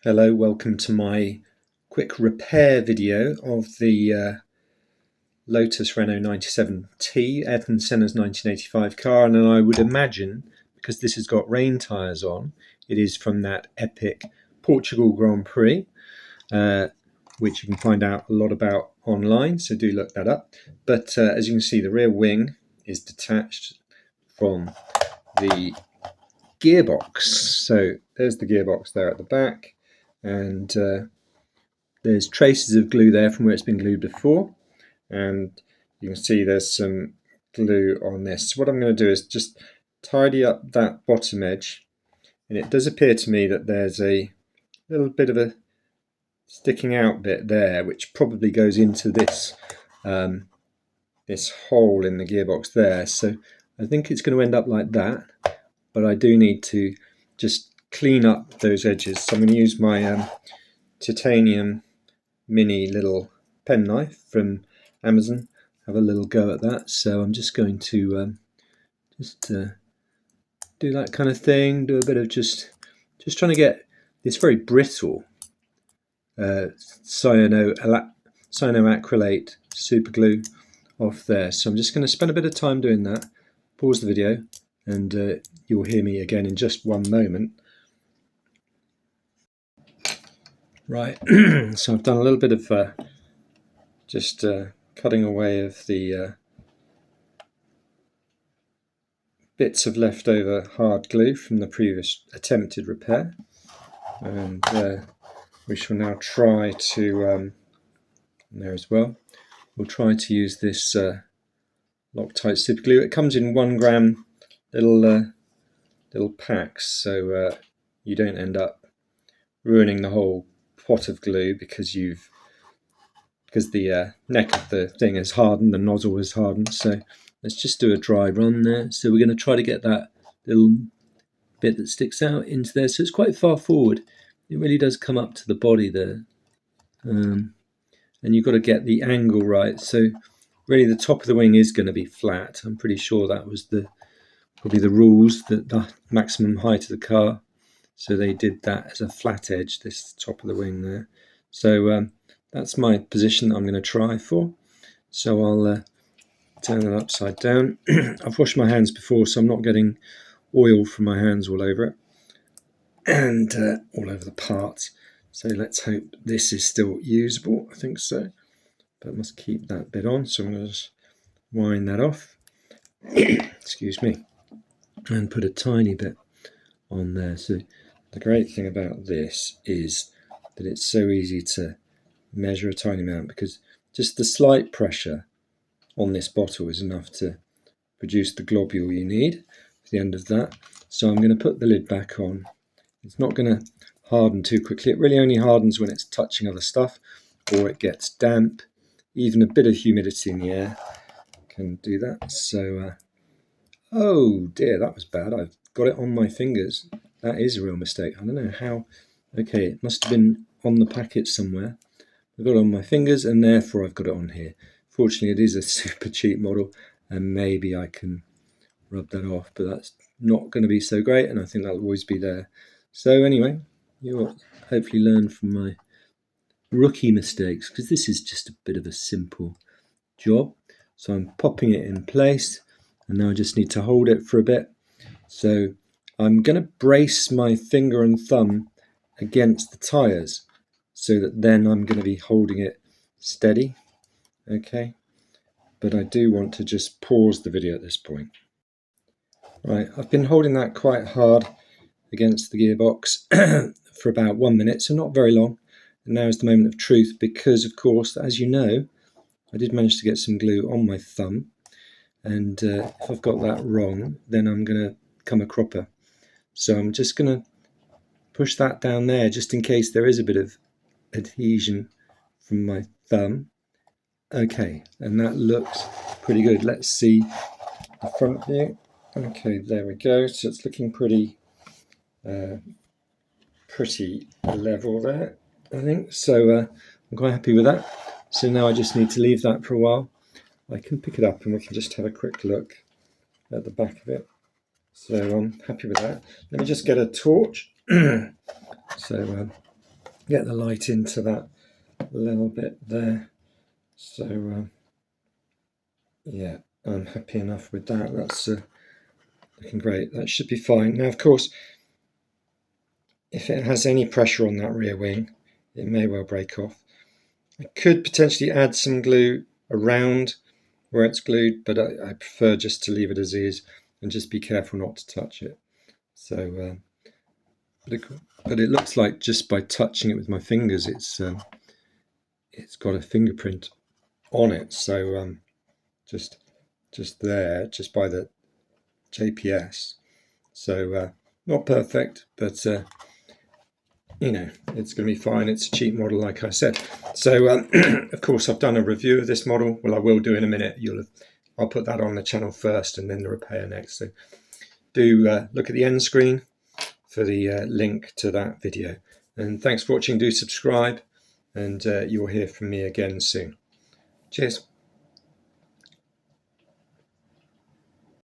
Hello, welcome to my quick repair video of the Lotus Renault 97T, Ayrton Senna's 1985 car, and I would imagine, because this has got rain tyres on, it is from that epic Portugal Grand Prix, which you can find out a lot about online, so do look that up. But as you can see, the rear wing is detached from the gearbox. So there's the gearbox there at the back, and there's traces of glue there from where it's been glued before, and you can see there's some glue on this. So what I'm going to do is just tidy up that bottom edge, and it does appear to me that there's a little bit of a sticking out bit there, which probably goes into this this hole in the gearbox there. So I think it's going to end up like that, but I do need to just clean up those edges. So I'm going to use my titanium mini little penknife from Amazon, have a little go at that. So I'm just going to do that kind of thing, do a bit of just trying to get this very brittle cyanoacrylate super glue off there. So I'm just going to spend a bit of time doing that, pause the video, and you'll hear me again in just one moment. Right, so I've done a little bit of just cutting away of the bits of leftover hard glue from the previous attempted repair, and we shall now try to, there as well, we'll try to use this Loctite super glue. It comes in 1 gram little packs, so you don't end up ruining the whole pot of glue because the neck of the thing is hardened, the nozzle is hardened. So let's just do a dry run there. So we're going to try to get that little bit that sticks out into there. So it's quite far forward. It really does come up to the body there. And you've got to get the angle right. So really the top of the wing is going to be flat. I'm pretty sure that was probably the rules, that the maximum height of the car. So they did that as a flat edge, this top of the wing there. So that's my position that I'm going to try for. So I'll turn it upside down. I've washed my hands before, so I'm not getting oil from my hands all over it and all over the parts. So let's hope this is still usable. I think so, but I must keep that bit on. So I'm going to just wind that off. Excuse me, and put a tiny bit on there. So the great thing about this is that it's so easy to measure a tiny amount, because just the slight pressure on this bottle is enough to produce the globule you need at the end of that. So I'm going to put the lid back on. It's not going to harden too quickly. It really only hardens when it's touching other stuff or it gets damp. Even a bit of humidity in the air can do that. So oh dear, that was bad. I've got it on my fingers. That is a real mistake. I don't know how. Okay, it must have been on the packet somewhere. I've got it on my fingers, and therefore I've got it on here. Fortunately, it is a super cheap model, and maybe I can rub that off, but that's not going to be so great, and I think that'll always be there. So anyway, you'll hopefully learn from my rookie mistakes, because this is just a bit of a simple job. So I'm popping it in place, and now I just need to hold it for a bit. So I'm going to brace my finger and thumb against the tyres, so that then I'm going to be holding it steady. Okay, but I do want to just pause the video at this point. Right, I've been holding that quite hard against the gearbox for about 1 minute, so not very long. And now is the moment of truth, because of course, as you know, I did manage to get some glue on my thumb, and if I've got that wrong, then I'm going to come a cropper. So I'm just going to push that down there, just in case there is a bit of adhesion from my thumb. Okay, and that looks pretty good. Let's see the front view. Okay, there we go. So it's looking pretty level there, I think. So I'm quite happy with that. So now I just need to leave that for a while. I can pick it up and we can just have a quick look at the back of it. So I'm happy with that. Let me just get a torch. So get the light into that little bit there. So yeah, I'm happy enough with that. That's looking great. That should be fine. Now, of course, if it has any pressure on that rear wing, it may well break off. I could potentially add some glue around where it's glued, but I prefer just to leave it as is and just be careful not to touch it. So, but it looks like just by touching it with my fingers, it's got a fingerprint on it. So just there, just by the JPS. So not perfect, but you know, it's going to be fine. It's a cheap model, like I said. So of course, I've done a review of this model. Well, I will do in a minute. I'll put that on the channel first, and then the repair next. So do look at the end screen for the link to that video. And thanks for watching. Do subscribe, and you'll hear from me again soon. Cheers.